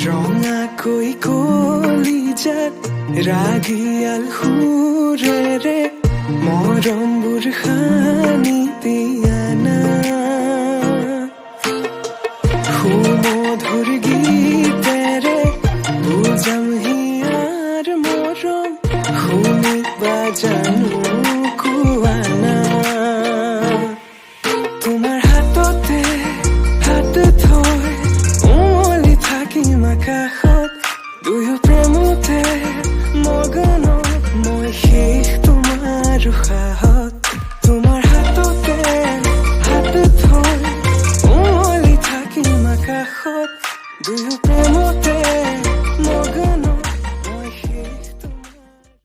ৰঙাকৈ কলিজাত ৰাগিয়াল সুৰেৰে মৰমবোৰ সানি দিয়া না সুমধুৰ গীতেৰে বুজাম হিয়াৰ মৰম শুনিবা জানো কোৱা না তোমাৰ হাততে হাত থৈ উমলি থাকিম আকাশত দুয়ো প্ৰেমতে মগন মই শেষ তোমাৰ উশাহত তোমাৰ হাততে হাত থৈ উমলি থাকিম আকাশত দুয়ো